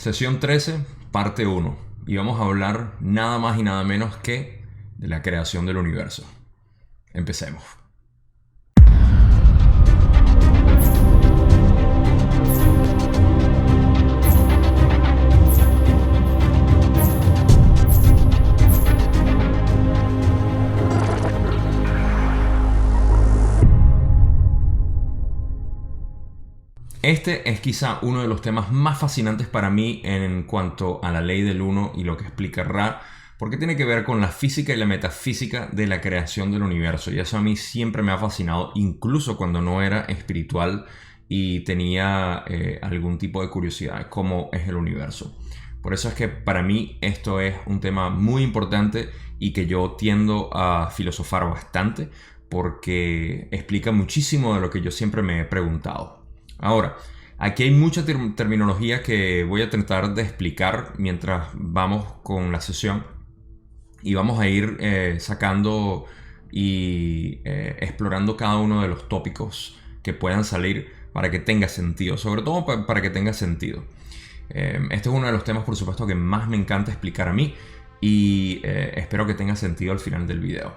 Sesión 13, parte 1. Y vamos a hablar nada más y nada menos que de la creación del universo. Empecemos. Este es quizá uno de los temas más fascinantes para mí en cuanto a la ley del uno y lo que explica Ra, porque tiene que ver con la física y la metafísica de la creación del universo. Y eso a mí siempre me ha fascinado, incluso cuando no era espiritual y tenía algún tipo de curiosidad de cómo es el universo. Por eso es que para mí esto es un tema muy importante y que yo tiendo a filosofar bastante, porque explica muchísimo de lo que yo siempre me he preguntado. Ahora, aquí hay mucha terminología que voy a tratar de explicar mientras vamos con la sesión y vamos a ir sacando y explorando cada uno de los tópicos que puedan salir para que tenga sentido, sobre todo para que tenga sentido. Este es uno de los temas, por supuesto, que más me encanta explicar a mí y espero que tenga sentido al final del video.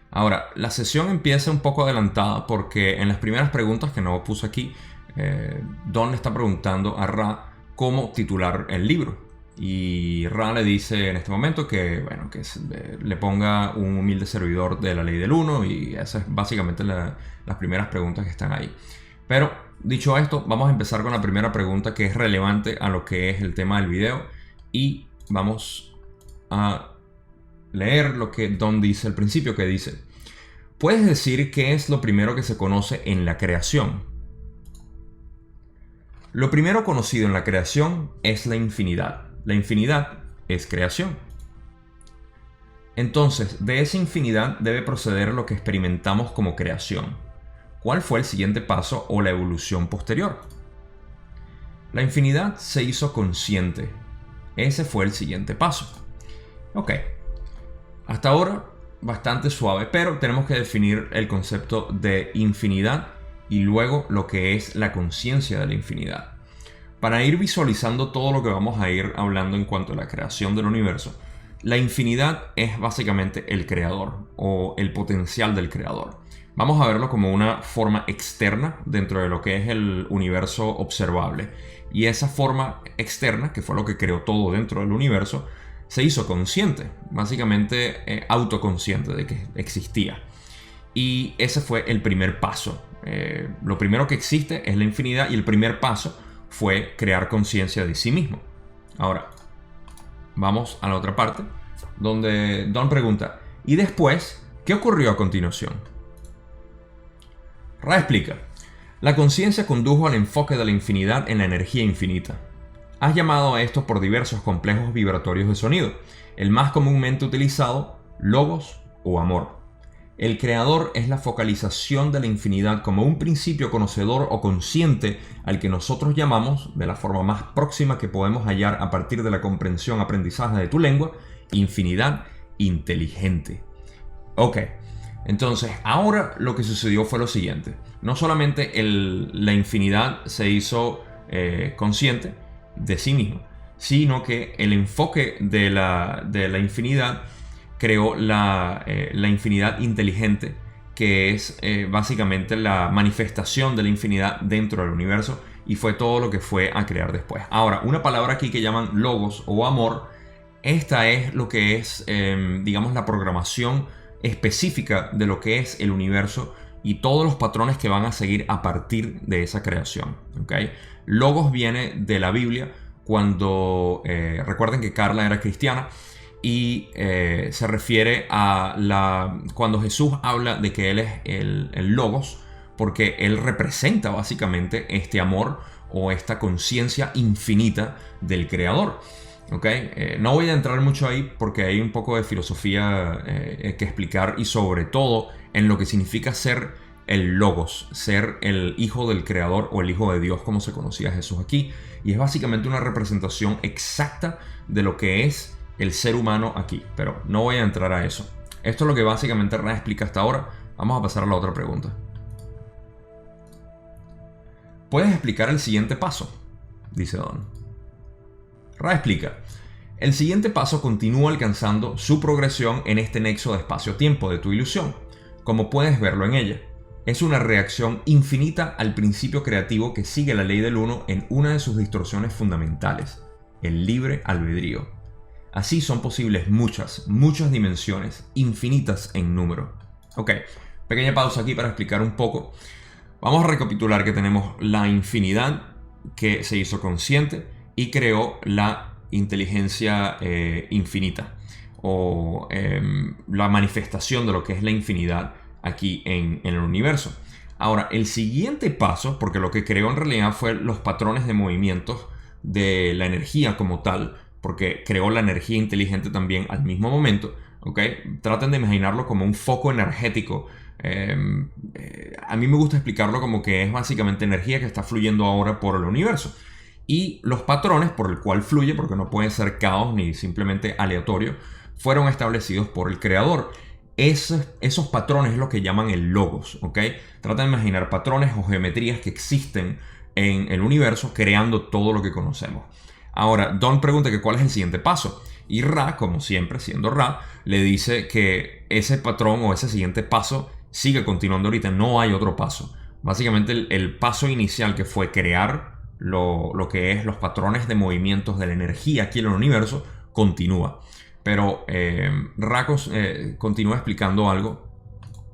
Ahora, la sesión empieza un poco adelantada porque en las primeras preguntas que no puse aquí, Don le está preguntando a Ra cómo titular el libro. Y Ra le dice en este momento que, bueno, que le ponga un humilde servidor de la ley del uno, y esas es básicamente las primeras preguntas que están ahí. Pero dicho esto, vamos a empezar con la primera pregunta que es relevante a lo que es el tema del video, y vamos a leer lo que Don dice al principio, que dice: ¿puedes decir qué es lo primero que se conoce en la creación? Lo primero conocido en la creación es la infinidad. La infinidad es creación. Entonces, de esa infinidad debe proceder lo que experimentamos como creación. ¿Cuál fue el siguiente paso o la evolución posterior? La infinidad se hizo consciente. Ese fue el siguiente paso. Ok. Hasta ahora, bastante suave, pero tenemos que definir el concepto de infinidad y luego lo que es la conciencia de la infinidad. Para ir visualizando todo lo que vamos a ir hablando en cuanto a la creación del universo, la infinidad es básicamente el creador o el potencial del creador. Vamos a verlo como una forma externa dentro de lo que es el universo observable. Y esa forma externa, que fue lo que creó todo dentro del universo, se hizo consciente, básicamente autoconsciente de que existía. Y ese fue el primer paso. Lo primero que existe es la infinidad y el primer paso fue crear conciencia de sí mismo. Ahora, vamos a la otra parte, donde Don pregunta: ¿y después qué ocurrió a continuación? Ra explica: la conciencia condujo al enfoque de la infinidad en la energía infinita. Has llamado a esto por diversos complejos vibratorios de sonido, el más comúnmente utilizado, logos o amor. El creador es la focalización de la infinidad como un principio conocedor o consciente al que nosotros llamamos, de la forma más próxima que podemos hallar a partir de la comprensión aprendizaje de tu lengua, infinidad inteligente. Ok, entonces ahora lo que sucedió fue lo siguiente. No solamente la infinidad se hizo consciente de sí mismo, sino que el enfoque de la infinidad creó la infinidad inteligente, que es básicamente la manifestación de la infinidad dentro del universo, y fue todo lo que fue a crear después. Ahora, una palabra aquí que llaman logos o amor, esta es lo que es, digamos, la programación específica de lo que es el universo y todos los patrones que van a seguir a partir de esa creación. ¿Okay? Logos viene de la Biblia, cuando recuerden que Carla era cristiana, y se refiere a cuando Jesús habla de que Él es el Logos, porque Él representa básicamente este amor o esta conciencia infinita del Creador. ¿Okay? No voy a entrar mucho ahí porque hay un poco de filosofía que explicar, y sobre todo en lo que significa ser el Logos, ser el hijo del Creador o el hijo de Dios, como se conocía Jesús aquí. Y es básicamente una representación exacta de lo que es el ser humano aquí, pero no voy a entrar a eso. Esto es lo que básicamente Ra explica hasta ahora. Vamos a pasar a la otra pregunta. ¿Puedes explicar el siguiente paso?, dice Don. Ra explica: el siguiente paso continúa alcanzando su progresión en este nexo de espacio-tiempo de tu ilusión, como puedes verlo en ella. Es una reacción infinita al principio creativo que sigue la ley del uno en una de sus distorsiones fundamentales, el libre albedrío. Así son posibles muchas dimensiones, infinitas en número. Ok, pequeña pausa aquí para explicar un poco. Vamos a recapitular que tenemos la infinidad que se hizo consciente y creó la inteligencia infinita, o la manifestación de lo que es la infinidad aquí en el universo. Ahora, el siguiente paso, porque lo que creó en realidad fue los patrones de movimientos de la energía como tal, porque creó la energía inteligente también al mismo momento, ¿ok? Traten de imaginarlo como un foco energético. A mí me gusta explicarlo como que es básicamente energía que está fluyendo ahora por el universo. Y los patrones por el cual fluye, porque no pueden ser caos ni simplemente aleatorio, fueron establecidos por el creador. Esos patrones es lo que llaman el logos, ¿ok? Trata de imaginar patrones o geometrías que existen en el universo creando todo lo que conocemos. Ahora, Don pregunta que cuál es el siguiente paso. Y Ra, como siempre, siendo Ra, le dice que ese patrón o ese siguiente paso sigue continuando ahorita, no hay otro paso. Básicamente el paso inicial, que fue crear lo que es los patrones de movimientos de la energía aquí en el universo, continúa. Pero Ra continúa explicando algo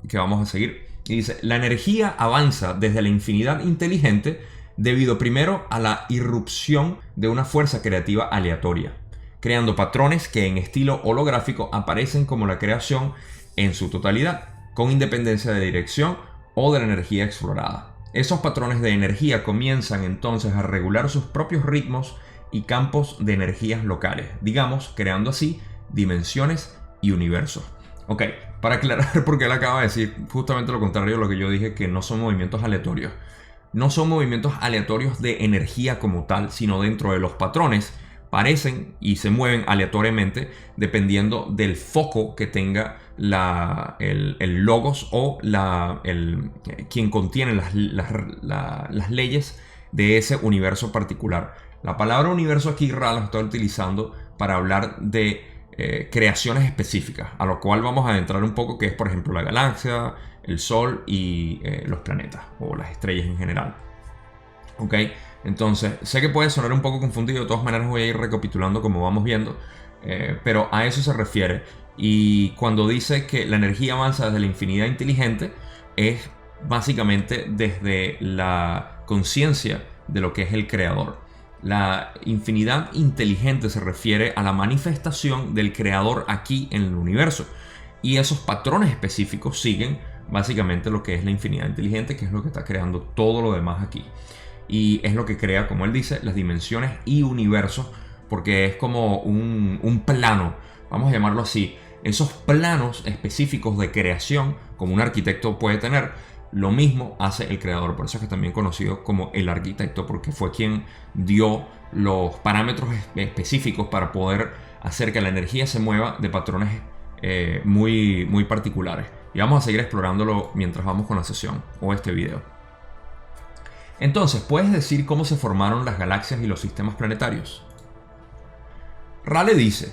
que vamos a seguir. Y dice: la energía avanza desde la infinidad inteligente debido primero a la irrupción de una fuerza creativa aleatoria, creando patrones que en estilo holográfico aparecen como la creación en su totalidad, con independencia de la dirección o de la energía explorada. Esos patrones de energía comienzan entonces a regular sus propios ritmos y campos de energías locales, digamos, creando así dimensiones y universos. Ok, para aclarar, porque él acaba de decir justamente lo contrario de lo que yo dije, que no son movimientos aleatorios. No son movimientos aleatorios de energía como tal, sino dentro de los patrones parecen y se mueven aleatoriamente dependiendo del foco que tenga el logos o quien contiene las leyes de ese universo particular. La palabra universo aquí Ra la está utilizando para hablar de creaciones específicas, a lo cual vamos a adentrar un poco, que es por ejemplo la galaxia, el Sol y los planetas o las estrellas en general. Ok, entonces sé que puede sonar un poco confundido, de todas maneras voy a ir recapitulando como vamos viendo, pero a eso se refiere. Y cuando dice que la energía avanza desde la infinidad inteligente, es básicamente desde la conciencia de lo que es el creador. La infinidad inteligente se refiere a la manifestación del creador aquí en el universo, y esos patrones específicos siguen básicamente lo que es la infinidad inteligente, que es lo que está creando todo lo demás aquí. Y es lo que crea, como él dice, las dimensiones y universos, porque es como un plano, vamos a llamarlo así. Esos planos específicos de creación, como un arquitecto puede tener, lo mismo hace el creador. Por eso es que también conocido como el arquitecto, porque fue quien dio los parámetros específicos para poder hacer que la energía se mueva de patrones muy particulares. Y vamos a seguir explorándolo mientras vamos con la sesión o este video. Entonces, ¿puedes decir cómo se formaron las galaxias y los sistemas planetarios? Ra le dice: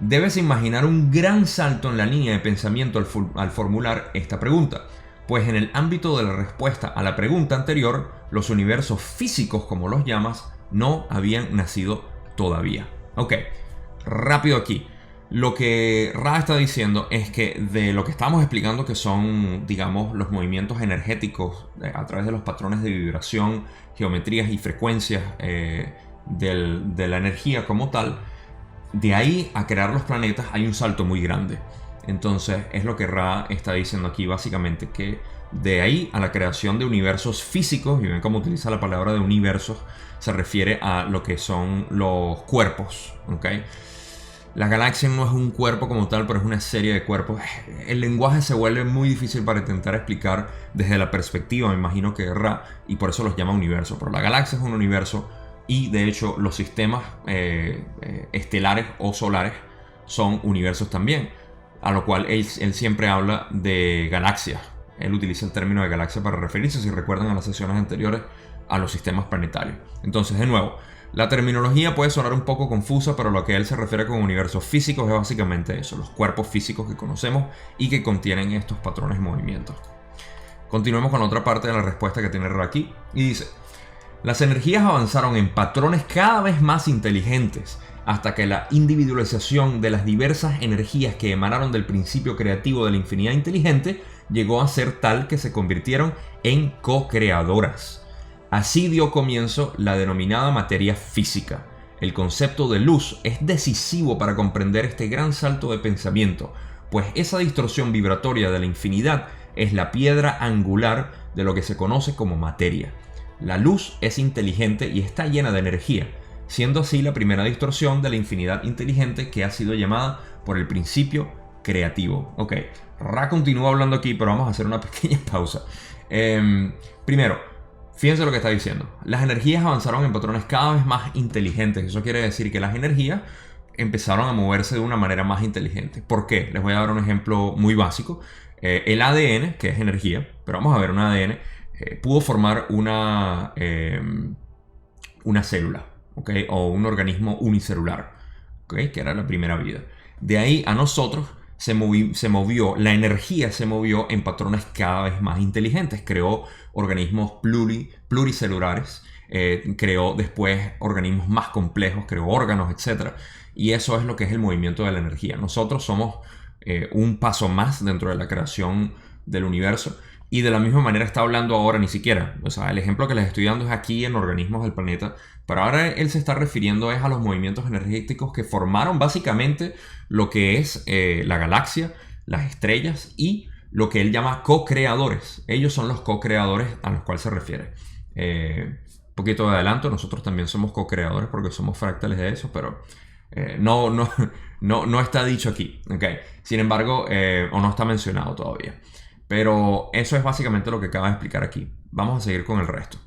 debes imaginar un gran salto en la línea de pensamiento al formular esta pregunta, pues en el ámbito de la respuesta a la pregunta anterior, los universos físicos, como los llamas, no habían nacido todavía. Ok, rápido aquí. Lo que Ra está diciendo es que de lo que estamos explicando, que son, digamos, los movimientos energéticos a través de los patrones de vibración, geometrías y frecuencias de la energía como tal, de ahí a crear los planetas hay un salto muy grande. Entonces es lo que Ra está diciendo aquí básicamente, que de ahí a la creación de universos físicos, y ven cómo utiliza la palabra de universos, se refiere a lo que son los cuerpos, ¿ok? La galaxia no es un cuerpo como tal, pero es una serie de cuerpos. El lenguaje se vuelve muy difícil para intentar explicar desde la perspectiva, me imagino, que Ra, y por eso los llama universo. Pero la galaxia es un universo, y de hecho los sistemas estelares o solares son universos también, a lo cual él siempre habla de galaxias. Él utiliza el término de galaxia para referirse, si recuerdan, a las sesiones anteriores, a los sistemas planetarios. Entonces, de nuevo, La terminología puede sonar un poco confusa, pero lo que él se refiere con universos físicos es básicamente eso, los cuerpos físicos que conocemos y que contienen estos patrones de movimientos. Continuemos con otra parte de la respuesta que tiene aquí y dice: las energías avanzaron en patrones cada vez más inteligentes hasta que la individualización de las diversas energías que emanaron del principio creativo de la infinidad inteligente llegó a ser tal que se convirtieron en co-creadoras. Así dio comienzo la denominada materia física. El concepto de luz es decisivo para comprender este gran salto de pensamiento, pues esa distorsión vibratoria de la infinidad es la piedra angular de lo que se conoce como materia. La luz es inteligente y está llena de energía, siendo así la primera distorsión de la infinidad inteligente que ha sido llamada por el principio creativo. Ok, Ra continúa hablando aquí, pero vamos a hacer una pequeña pausa. Primero, fíjense lo que está diciendo. Las energías avanzaron en patrones cada vez más inteligentes. Eso quiere decir que las energías empezaron a moverse de una manera más inteligente. ¿Por qué? Les voy a dar un ejemplo muy básico. El ADN, que es energía, pero vamos a ver un ADN, pudo formar una célula, ¿okay? O un organismo unicelular, ¿okay? Que era la primera vida. De ahí a nosotros la energía se movió en patrones cada vez más inteligentes. Creó organismos pluricelulares, creó después organismos más complejos, creó órganos, etc. Y eso es lo que es el movimiento de la energía. Nosotros somos un paso más dentro de la creación del universo. Y de la misma manera está hablando ahora, ni siquiera, o sea, el ejemplo que les estoy dando es aquí en organismos del planeta, pero ahora él se está refiriendo es a los movimientos energéticos que formaron básicamente lo que es la galaxia, las estrellas y lo que él llama co-creadores. Ellos son los co-creadores a los cuales se refiere. Un poquito de adelanto, nosotros también somos co-creadores porque somos fractales de eso, pero no está dicho aquí, ¿okay? Sin embargo, o no está mencionado todavía. Pero eso es básicamente lo que acaba de explicar aquí. Vamos a seguir con el resto.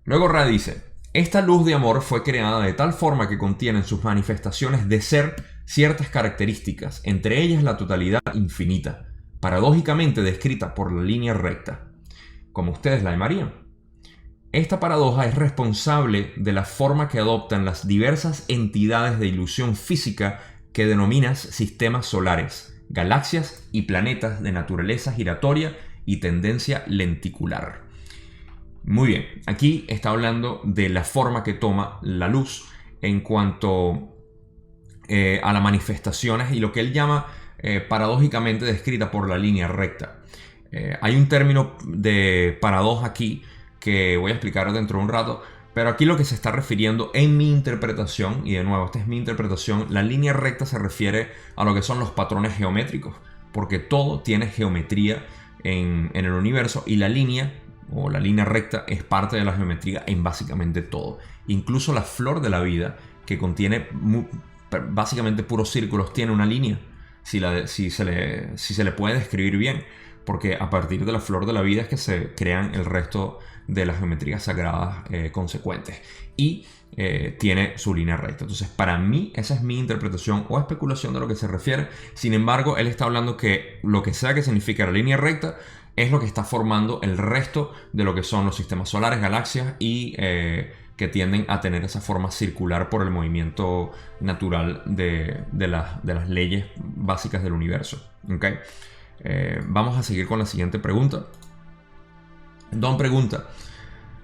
Luego Ra dice: esta luz de amor fue creada de tal forma que contiene en sus manifestaciones de ser ciertas características, entre ellas la totalidad infinita, paradójicamente descrita por la línea recta, como ustedes la llamarían. Esta paradoja es responsable de la forma que adoptan las diversas entidades de ilusión física que denominas sistemas solares, galaxias y planetas de naturaleza giratoria y tendencia lenticular. Muy bien, aquí está hablando de la forma que toma la luz en cuanto a las manifestaciones y lo que él llama paradójicamente descrita por la línea recta. Hay un término de paradoja aquí que voy a explicar dentro de un rato, pero aquí lo que se está refiriendo en mi interpretación, y de nuevo, esta es mi interpretación, la línea recta se refiere a lo que son los patrones geométricos, porque todo tiene geometría en el universo y la línea o la línea recta es parte de la geometría en básicamente todo. Incluso la flor de la vida, que contiene básicamente puros círculos, tiene una línea, si se le puede describir bien, porque a partir de la flor de la vida es que se crean el resto de las geometrías sagradas consecuentes y tiene su línea recta. Entonces, para mí esa es mi interpretación o especulación de lo que se refiere. Sin embargo, él está hablando que lo que sea que significa la línea recta es lo que está formando el resto de lo que son los sistemas solares, galaxias y que tienden a tener esa forma circular por el movimiento natural de las leyes básicas del universo. ¿Okay? Vamos a seguir con la siguiente pregunta. Don pregunta: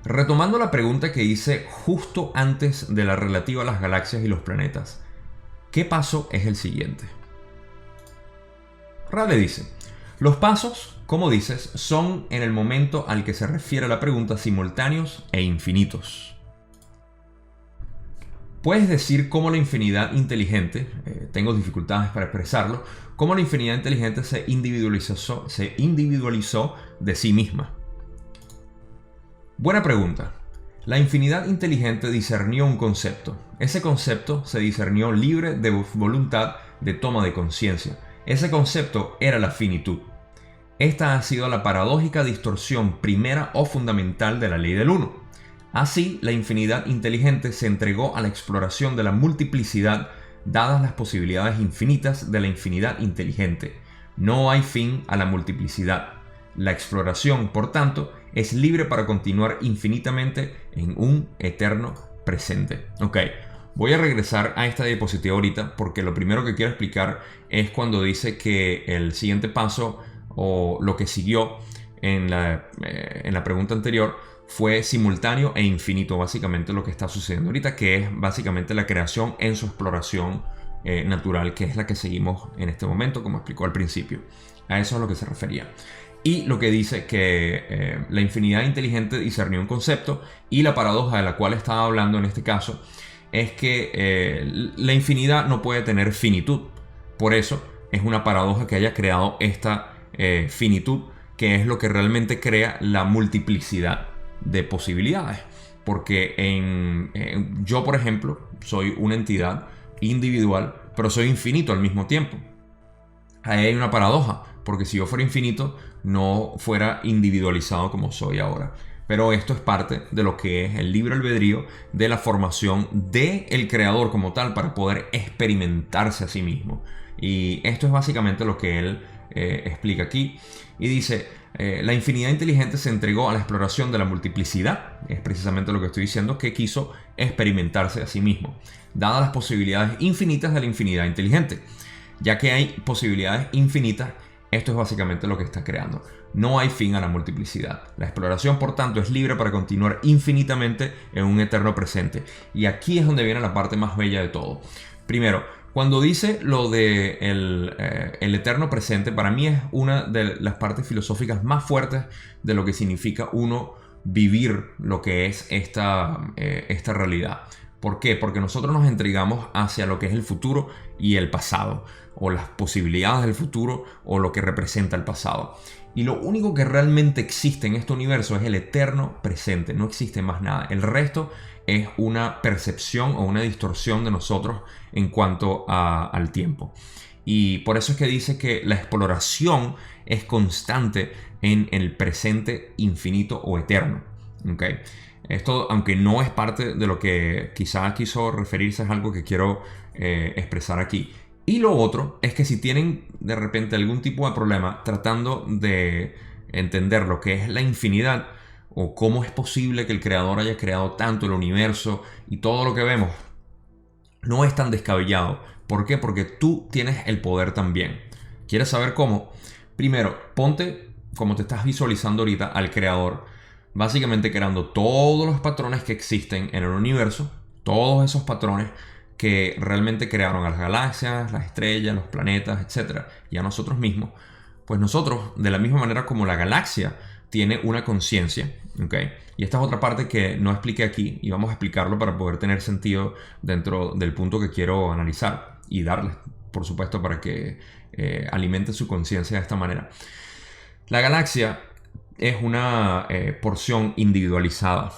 retomando la pregunta que hice justo antes de la relativa a las galaxias y los planetas, ¿qué paso es el siguiente? Ra le dice: los pasos, como dices, son en el momento al que se refiere la pregunta simultáneos e infinitos. Puedes decir cómo la infinidad inteligente, tengo dificultades para expresarlo, cómo la infinidad inteligente se individualizó de sí misma. Buena pregunta. La infinidad inteligente discernió un concepto. Ese concepto se discernió libre de voluntad de toma de conciencia. Ese concepto era la finitud. Esta ha sido la paradójica distorsión primera o fundamental de la ley del uno. Así, la infinidad inteligente se entregó a la exploración de la multiplicidad, dadas las posibilidades infinitas de la infinidad inteligente. No hay fin a la multiplicidad. La exploración, por tanto, es libre para continuar infinitamente en un eterno presente. Ok, voy a regresar a esta diapositiva ahorita porque lo primero que quiero explicar es cuando dice que el siguiente paso o lo que siguió en la pregunta anterior fue simultáneo e infinito, básicamente lo que está sucediendo ahorita, que es básicamente la creación en su exploración natural, que es la que seguimos en este momento, como explicó al principio. A eso es a lo que se refería. Y lo que dice que la infinidad inteligente discernió un concepto, y la paradoja de la cual estaba hablando en este caso es que la infinidad no puede tener finitud. Por eso es una paradoja que haya creado esta finitud, que es lo que realmente crea la multiplicidad de posibilidades. Porque yo, por ejemplo, soy una entidad individual, pero soy infinito al mismo tiempo. Ahí hay una paradoja, porque si yo fuera infinito, no fuera individualizado como soy ahora. Pero esto es parte de lo que es el libre albedrío, de la formación del creador como tal, para poder experimentarse a sí mismo. Y esto es básicamente lo que él explica aquí. Y dice, la infinidad inteligente se entregó a la exploración de la multiplicidad. Es precisamente lo que estoy diciendo, que quiso experimentarse a sí mismo, dadas las posibilidades infinitas de la infinidad inteligente. Ya que hay posibilidades infinitas, esto es básicamente lo que está creando. No hay fin a la multiplicidad. La exploración, por tanto, es libre para continuar infinitamente en un eterno presente. Y aquí es donde viene la parte más bella de todo. Primero, cuando dice lo de el eterno presente, para mí es una de las partes filosóficas más fuertes de lo que significa uno vivir lo que es esta realidad. ¿Por qué? Porque nosotros nos entregamos hacia lo que es el futuro y el pasado, o las posibilidades del futuro, o lo que representa el pasado. Y lo único que realmente existe en este universo es el eterno presente, no existe más nada. El resto es una percepción o una distorsión de nosotros en cuanto al tiempo. Y por eso es que dice que la exploración es constante en el presente infinito o eterno. ¿Okay? Esto, aunque no es parte de lo que quizás quiso referirse, es algo que quiero expresar aquí. Y lo otro es que si tienen de repente algún tipo de problema tratando de entender lo que es la infinidad, o cómo es posible que el creador haya creado tanto el universo y todo lo que vemos, no es tan descabellado. ¿Por qué? Porque tú tienes el poder también. ¿Quieres saber cómo? Primero, ponte como te estás visualizando ahorita al creador, básicamente creando todos los patrones que existen en el universo, todos esos patrones que realmente crearon a las galaxias, las estrellas, los planetas, etc. Y a nosotros mismos. Pues nosotros, de la misma manera como la galaxia tiene una conciencia, ¿okay? Y esta es otra parte que no expliqué aquí, y vamos a explicarlo para poder tener sentido dentro del punto que quiero analizar y darles, por supuesto, para que alimenten su conciencia de esta manera. La galaxia es una porción individualizada,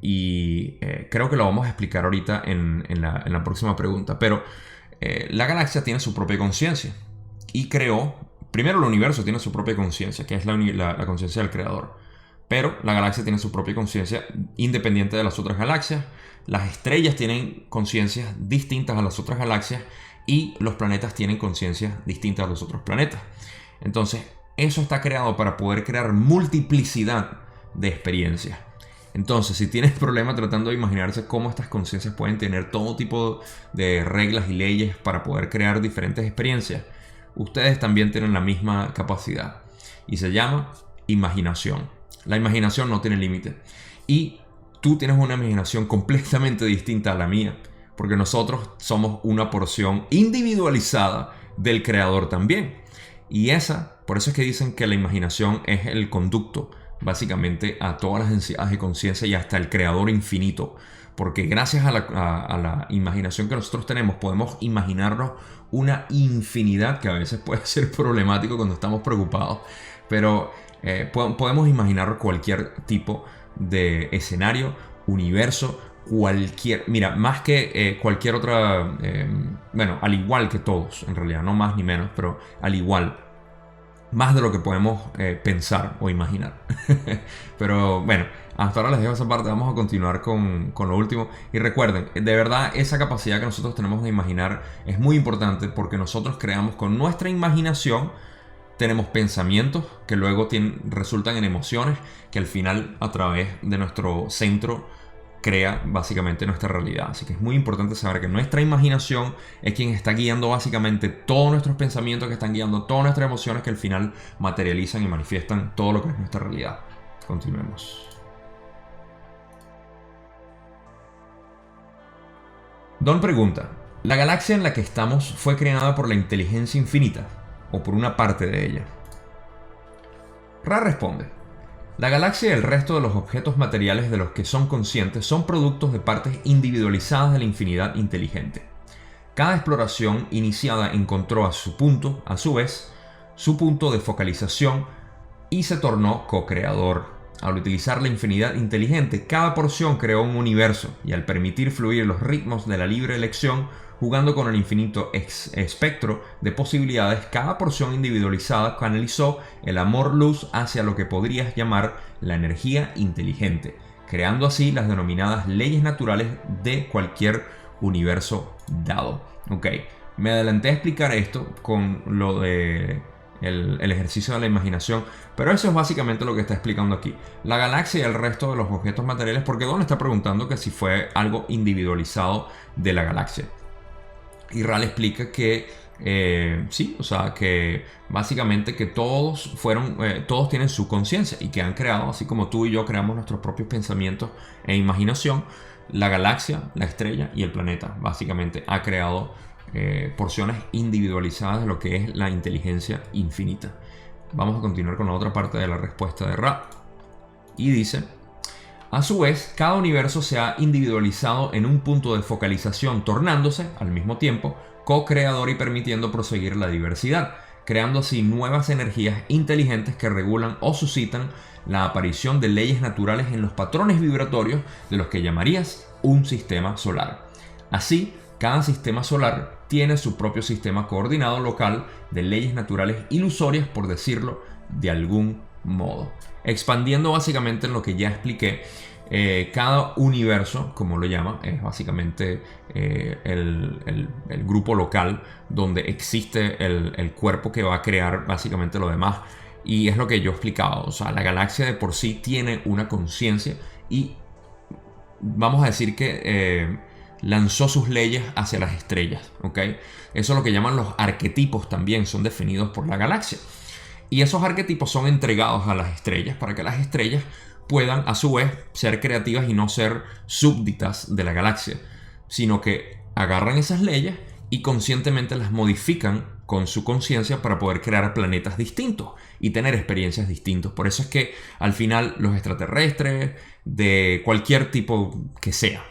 y creo que lo vamos a explicar ahorita en la próxima pregunta, pero la galaxia tiene su propia conciencia y creó, primero el universo tiene su propia conciencia, que es la conciencia del creador, pero la galaxia tiene su propia conciencia independiente de las otras galaxias, las estrellas tienen conciencias distintas a las otras galaxias y los planetas tienen conciencias distintas a los otros planetas. Entonces, eso está creado para poder crear multiplicidad de experiencias. Entonces, si tienes problema tratando de imaginarse cómo estas conciencias pueden tener todo tipo de reglas y leyes para poder crear diferentes experiencias, ustedes también tienen la misma capacidad. Y se llama imaginación. La imaginación no tiene límite. Y tú tienes una imaginación completamente distinta a la mía, porque nosotros somos una porción individualizada del creador también. Y por eso es que dicen que la imaginación es el conducto, básicamente, a todas las densidades de conciencia y hasta el creador infinito. Porque gracias a la imaginación que nosotros tenemos, podemos imaginarnos una infinidad, que a veces puede ser problemático cuando estamos preocupados. Pero podemos imaginar cualquier tipo de escenario, universo, mira, más que cualquier otra, bueno, al igual que todos, en realidad, no más ni menos, pero al igual, más de lo que podemos pensar o imaginar. Pero bueno, hasta ahora les dejo esa parte. Vamos a continuar con lo último. Y recuerden, de verdad, esa capacidad que nosotros tenemos de imaginar es muy importante, porque nosotros creamos con nuestra imaginación Tenemos pensamientos que luego resultan en emociones que al final, a través de nuestro centro, crea básicamente nuestra realidad. Así que es muy importante saber que nuestra imaginación es quien está guiando básicamente todos nuestros pensamientos, que están guiando todas nuestras emociones, que al final materializan y manifiestan todo lo que es nuestra realidad. Continuemos. Don pregunta: ¿la galaxia en la que estamos fue creada por la inteligencia infinita o por una parte de ella? Ra responde: la galaxia y el resto de los objetos materiales de los que son conscientes son productos de partes individualizadas de la infinidad inteligente. Cada exploración iniciada encontró a su vez, su punto de focalización y se tornó co-creador. Al utilizar la infinidad inteligente, cada porción creó un universo, y al permitir fluir los ritmos de la libre elección, jugando con el infinito espectro de posibilidades, cada porción individualizada canalizó el amor-luz hacia lo que podrías llamar la energía inteligente, creando así las denominadas leyes naturales de cualquier universo dado. Ok, me adelanté a explicar esto con lo de el ejercicio de la imaginación, pero eso es básicamente lo que está explicando aquí. La galaxia y el resto de los objetos materiales, porque Don está preguntando que si fue algo individualizado de la galaxia. Y Ral explica que sí, o sea, que básicamente que todos tienen su conciencia y que han creado, así como tú y yo creamos nuestros propios pensamientos e imaginación, la galaxia, la estrella y el planeta básicamente ha creado porciones individualizadas de lo que es la inteligencia infinita. Vamos a continuar con la otra parte de la respuesta de Ra. Y dice: a su vez, cada universo se ha individualizado en un punto de focalización, tornándose, al mismo tiempo, co-creador y permitiendo proseguir la diversidad, creando así nuevas energías inteligentes que regulan o suscitan la aparición de leyes naturales en los patrones vibratorios de los que llamarías un sistema solar. Así, cada sistema solar tiene su propio sistema coordinado local de leyes naturales ilusorias, por decirlo de algún modo. Expandiendo básicamente en lo que ya expliqué, cada universo, como lo llama, es básicamente el grupo local donde existe el cuerpo que va a crear básicamente lo demás. Y es lo que yo he explicado, o sea, la galaxia de por sí tiene una conciencia y vamos a decir que lanzó sus leyes hacia las estrellas, ¿ok? Eso es lo que llaman los arquetipos, también son definidos por la galaxia. Y esos arquetipos son entregados a las estrellas para que las estrellas puedan a su vez ser creativas y no ser súbditas de la galaxia, sino que agarran esas leyes y conscientemente las modifican con su conciencia para poder crear planetas distintos y tener experiencias distintas. Por eso es que al final los extraterrestres, de cualquier tipo que sea,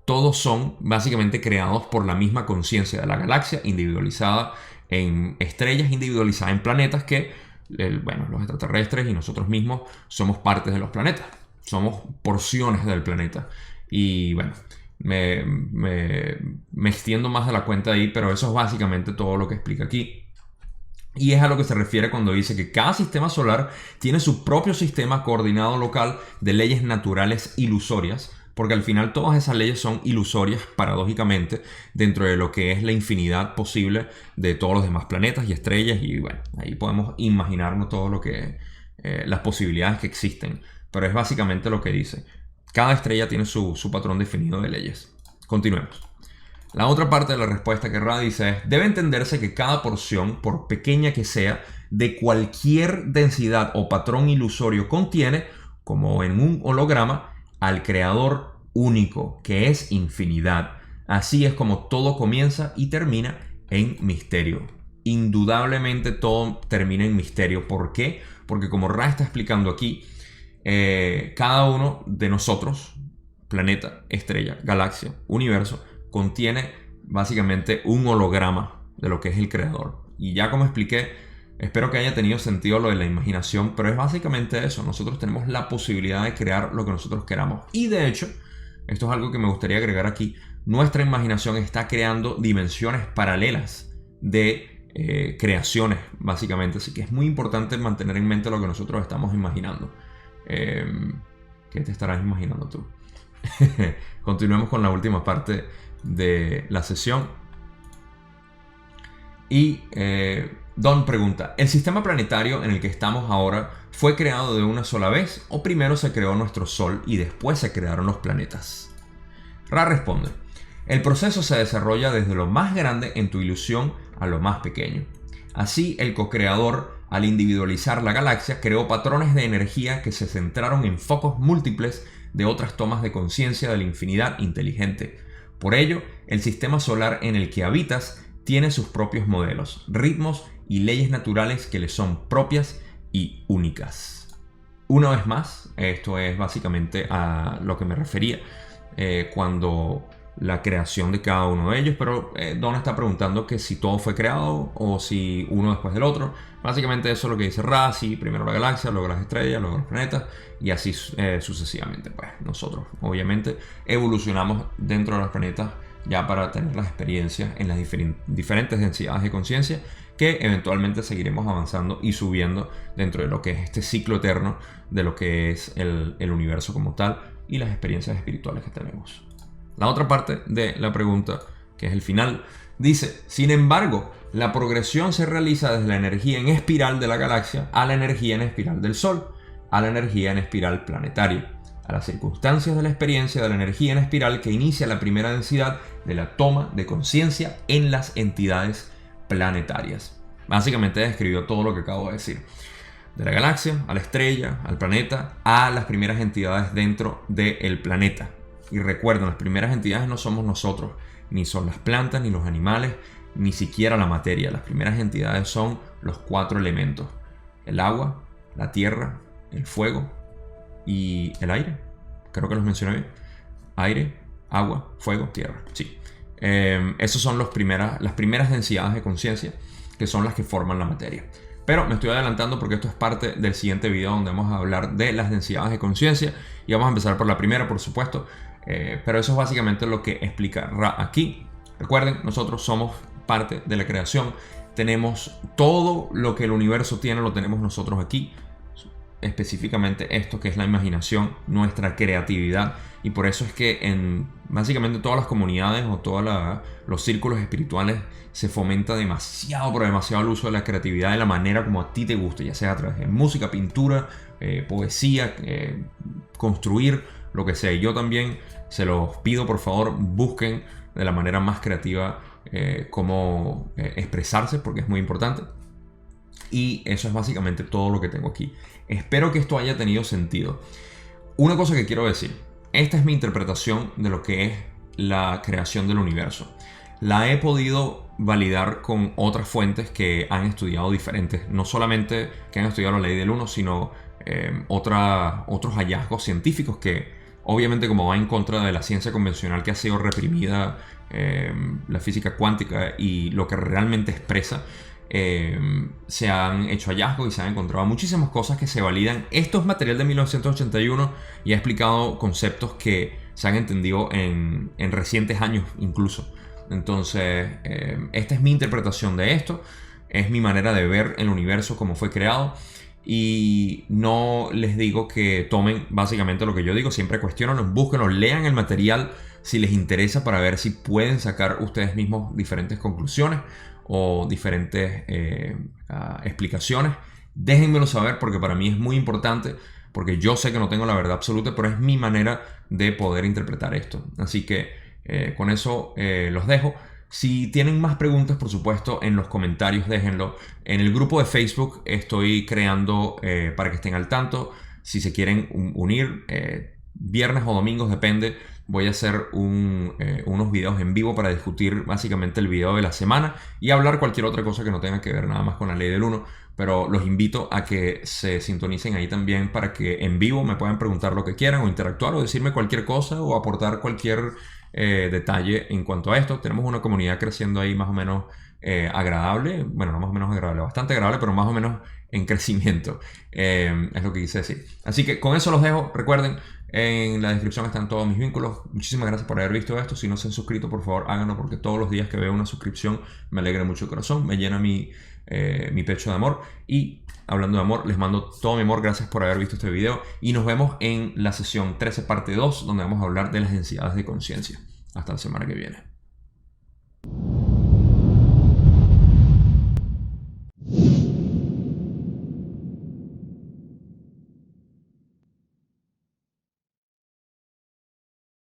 todos son básicamente creados por la misma conciencia de la galaxia, individualizada en estrellas, individualizada en planetas que los extraterrestres y nosotros mismos somos partes de los planetas, somos porciones del planeta. Y bueno, me extiendo más de la cuenta ahí, pero eso es básicamente todo lo que explica aquí. Y es a lo que se refiere cuando dice que cada sistema solar tiene su propio sistema coordinado local de leyes naturales ilusorias, porque al final todas esas leyes son ilusorias, paradójicamente, dentro de lo que es la infinidad posible de todos los demás planetas y estrellas. Y bueno, ahí podemos imaginarnos todo lo que las posibilidades que existen. Pero es básicamente lo que dice. Cada estrella tiene su patrón definido de leyes. Continuemos. La otra parte de la respuesta que Ra dice es: debe entenderse que cada porción, por pequeña que sea, de cualquier densidad o patrón ilusorio contiene, como en un holograma, al creador único, que es infinidad. Así es como todo comienza y termina en misterio. Indudablemente todo termina en misterio. ¿Por qué? Porque como Ra está explicando aquí, cada uno de nosotros, planeta, estrella, galaxia, universo, contiene básicamente un holograma de lo que es el creador. Y ya como expliqué, espero que haya tenido sentido lo de la imaginación, pero es básicamente eso. Nosotros tenemos la posibilidad de crear lo que nosotros queramos. Y de hecho, esto es algo que me gustaría agregar aquí, nuestra imaginación está creando dimensiones paralelas de creaciones, básicamente. Así que es muy importante mantener en mente lo que nosotros estamos imaginando. ¿Qué te estarás imaginando tú? Continuemos con la última parte de la sesión. Y Don pregunta, ¿el sistema planetario en el que estamos ahora fue creado de una sola vez o primero se creó nuestro Sol y después se crearon los planetas? Ra responde, el proceso se desarrolla desde lo más grande en tu ilusión a lo más pequeño. Así, el co-creador, al individualizar la galaxia, creó patrones de energía que se centraron en focos múltiples de otras tomas de conciencia de la infinidad inteligente. Por ello, el sistema solar en el que habitas tiene sus propios modelos, ritmos y leyes naturales que le son propias y únicas. Una vez más, esto es básicamente a lo que me refería cuando la creación de cada uno de ellos, pero Don está preguntando que si todo fue creado o si uno después del otro. Básicamente eso es lo que dice Ra, sí, primero la galaxia, luego las estrellas, luego los planetas y así sucesivamente. Pues nosotros obviamente evolucionamos dentro de los planetas ya para tener las experiencias en las diferentes densidades de conciencia que eventualmente seguiremos avanzando y subiendo dentro de lo que es este ciclo eterno de lo que es el universo como tal y las experiencias espirituales que tenemos. La otra parte de la pregunta, que es el final, dice, sin embargo, la progresión se realiza desde la energía en espiral de la galaxia a la energía en espiral del Sol, a la energía en espiral planetaria, a las circunstancias de la experiencia de la energía en espiral que inicia la primera densidad de la toma de conciencia en las entidades planetarias. Básicamente describió todo lo que acabo de decir. De la galaxia, a la estrella, al planeta, a las primeras entidades dentro del planeta. Y recuerden, las primeras entidades no somos nosotros, ni son las plantas, ni los animales, ni siquiera la materia. Las primeras entidades son los 4 elementos. El agua, la tierra, el fuego y el aire. Creo que los mencioné bien. Aire, agua, fuego, tierra. Sí. Esas son las primeras densidades de conciencia que son las que forman la materia. Pero me estoy adelantando porque esto es parte del siguiente video donde vamos a hablar de las densidades de conciencia y vamos a empezar por la primera, por supuesto. Pero eso es básicamente lo que explica Ra aquí. Recuerden, nosotros somos parte de la creación. Tenemos todo lo que el universo tiene, lo tenemos nosotros aquí. Específicamente esto que es la imaginación, nuestra creatividad. Y por eso es que en básicamente todas las comunidades o todos los círculos espirituales se fomenta demasiado, pero demasiado el uso de la creatividad de la manera como a ti te guste, ya sea a través de música, pintura, poesía, construir, lo que sea. Y yo también se los pido, por favor, busquen de la manera más creativa cómo expresarse, porque es muy importante. Y eso es básicamente todo lo que tengo aquí. Espero que esto haya tenido sentido. Una cosa que quiero decir, esta es mi interpretación de lo que es la creación del universo. La he podido validar con otras fuentes que han estudiado diferentes, no solamente que han estudiado la ley del uno, sino otros hallazgos científicos que obviamente, como va en contra de la ciencia convencional que ha sido reprimida, la física cuántica y lo que realmente expresa, se han hecho hallazgos y se han encontrado muchísimas cosas que se validan. Esto es material de 1981 y ha explicado conceptos que se han entendido en recientes años incluso. Entonces, esta es mi interpretación de esto, es mi manera de ver el universo como fue creado. Y no les digo que tomen básicamente lo que yo digo, siempre cuestionenlo, búsquenlo, lean el material si les interesa para ver si pueden sacar ustedes mismos diferentes conclusiones o diferentes explicaciones. Déjenmelo saber porque para mí es muy importante, porque yo sé que no tengo la verdad absoluta, pero es mi manera de poder interpretar esto. Así que con eso los dejo. Si tienen más preguntas, por supuesto, en los comentarios déjenlo. En el grupo de Facebook estoy creando para que estén al tanto. Si se quieren unir, viernes o domingos, depende. Voy a hacer unos videos en vivo para discutir básicamente el video de la semana y hablar cualquier otra cosa que no tenga que ver nada más con la ley del 1. Pero los invito a que se sintonicen ahí también para que en vivo me puedan preguntar lo que quieran o interactuar o decirme cualquier cosa o aportar cualquier detalle en cuanto a esto. Tenemos una comunidad creciendo ahí más o menos agradable. Bueno, no más o menos agradable, bastante agradable, pero más o menos en crecimiento. Es lo que quise decir. Así que con eso los dejo. Recuerden, en la descripción están todos mis vínculos. Muchísimas gracias por haber visto esto. Si no se han suscrito, por favor háganlo, porque todos los días que veo una suscripción me alegra mucho el corazón, me llena mi pecho de amor. Y hablando de amor, les mando todo mi amor. Gracias por haber visto este video y nos vemos en la sesión 13 parte 2, donde vamos a hablar de las densidades de conciencia. Hasta la semana que viene.